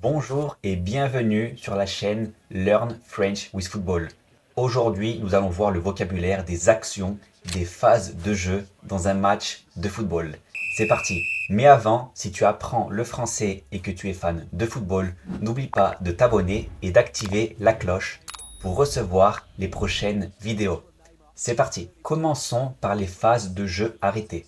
Bonjour et bienvenue sur la chaîne Learn French with Football. Aujourd'hui, nous allons voir le vocabulaire des actions, des phases de jeu dans un match de football. C'est parti! Mais avant, si tu apprends le français et que tu es fan de football, n'oublie pas de t'abonner et d'activer la cloche pour recevoir les prochaines vidéos. C'est parti! Commençons par les phases de jeu arrêtées.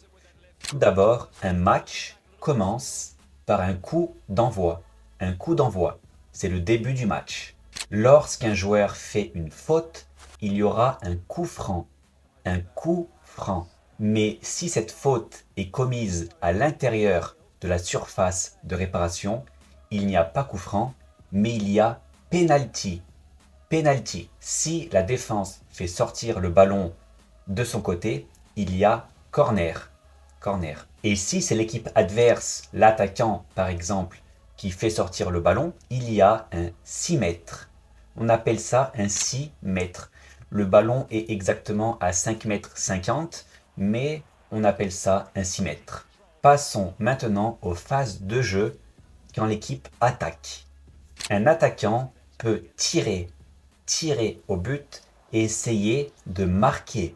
Tout d'abord, un match commence par un coup d'envoi. Un coup d'envoi, c'est le début du match. Lorsqu'un joueur fait une faute, il y aura un coup franc. Un coup franc. Mais si cette faute est commise à l'intérieur de la surface de réparation, il n'y a pas coup franc, mais il y a penalty. Penalty. Si la défense fait sortir le ballon de son côté, il y a corner. Corner. Et si c'est l'équipe adverse, l'attaquant par exemple, qui fait sortir le ballon, il y a un 6 mètres. On appelle ça un 6 mètres. Le ballon est exactement à 5 mètres 50, mais on appelle ça un 6 mètres. Passons maintenant aux phases de jeu quand l'équipe attaque. Un attaquant peut tirer au but et essayer de marquer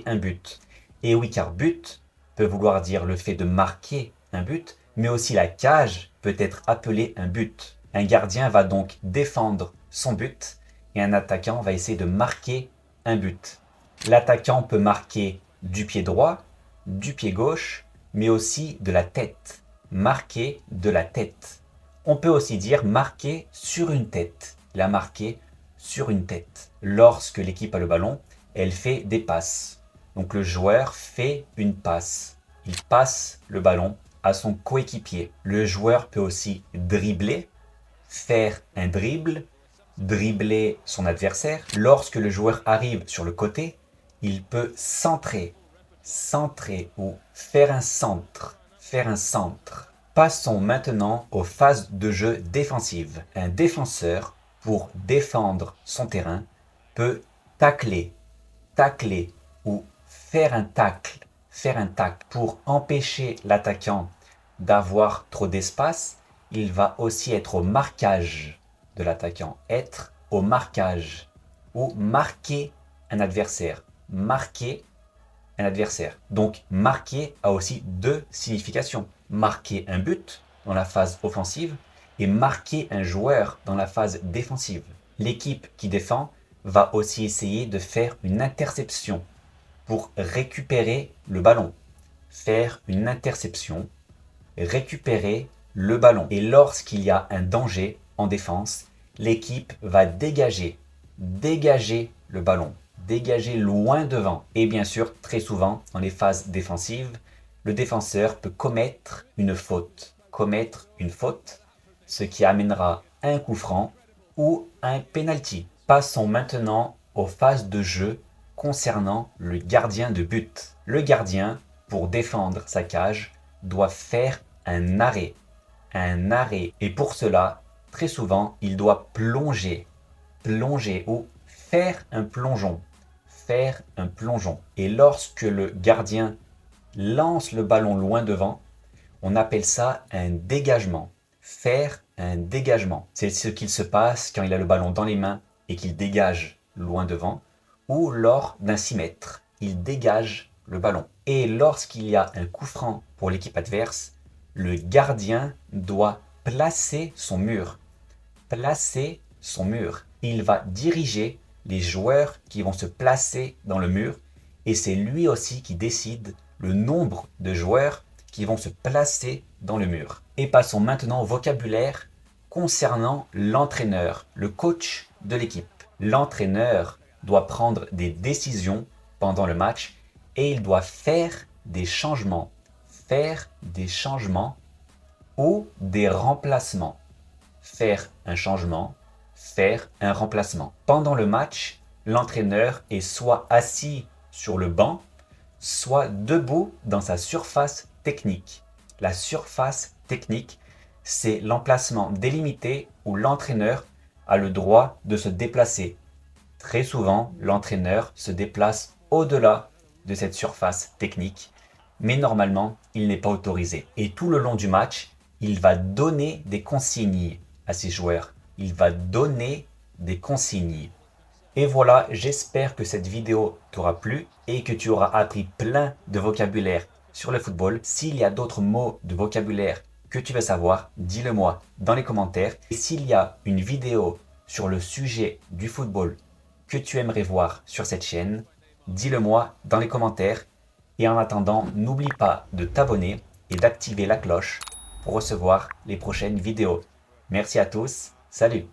un but. Et oui, car but peut vouloir dire le fait de marquer un but, mais aussi la cage peut être appelée un but. Un gardien va donc défendre son but et un attaquant va essayer de marquer un but. L'attaquant peut marquer du pied droit, du pied gauche, mais aussi de la tête. Marquer de la tête. On peut aussi dire marquer sur une tête. Il a marqué sur une tête. Lorsque l'équipe a le ballon, elle fait des passes. Donc le joueur fait une passe. Il passe le ballon à son coéquipier. Le joueur peut aussi dribbler, faire un dribble, dribbler son adversaire. Lorsque le joueur arrive sur le côté, il peut centrer ou faire un centre, Passons maintenant aux phases de jeu défensives. Un défenseur, pour défendre son terrain, peut tacler ou faire un tacle. Pour empêcher l'attaquant d'avoir trop d'espace, il va aussi être au marquage de l'attaquant. Être au marquage ou marquer un adversaire. Donc, marquer a aussi deux significations. Marquer un but dans la phase offensive et marquer un joueur dans la phase défensive. L'équipe qui défend va aussi essayer de faire une interception pour récupérer le ballon. Faire une interception, récupérer le ballon. Et lorsqu'il y a un danger en défense, l'équipe va dégager le ballon. Dégager loin devant. Et bien sûr, très souvent, dans les phases défensives, le défenseur peut commettre une faute, ce qui amènera un coup franc ou un penalty. Passons maintenant aux phases de jeu concernant le gardien de but. Le gardien, pour défendre sa cage, doit faire un arrêt. Et pour cela, très souvent, il doit plonger ou faire un plongeon. Et lorsque le gardien lance le ballon loin devant, on appelle ça un dégagement. Faire un dégagement. C'est ce qu'il se passe quand il a le ballon dans les mains et qu'il dégage loin devant, ou lors d'un 6 mètres. Il dégage le ballon. Et lorsqu'il y a un coup franc pour l'équipe adverse, le gardien doit placer son mur. Il va diriger les joueurs qui vont se placer dans le mur et c'est lui aussi qui décide le nombre de joueurs qui vont se placer dans le mur. Et passons maintenant au vocabulaire concernant l'entraîneur, le coach de l'équipe. L'entraîneur doit prendre des décisions pendant le match et il doit faire des changements ou des remplacements. Faire un changement, faire un remplacement. Pendant le match, l'entraîneur est soit assis sur le banc, soit debout dans sa surface technique. La surface technique, c'est l'emplacement délimité où l'entraîneur a le droit de se déplacer. Très souvent, l'entraîneur se déplace au-delà de cette surface technique, mais normalement, il n'est pas autorisé. Et tout le long du match, Il va donner des consignes à ses joueurs. Il va donner des consignes. Et voilà, j'espère que cette vidéo t'aura plu et que tu auras appris plein de vocabulaire sur le football. S'il y a d'autres mots de vocabulaire que tu veux savoir, dis-le moi dans les commentaires. Et s'il y a une vidéo sur le sujet du football que tu aimerais voir sur cette chaîne, dis-le moi dans les commentaires. Et en attendant, n'oublie pas de t'abonner et d'activer la cloche pour recevoir les prochaines vidéos. Merci à tous, salut!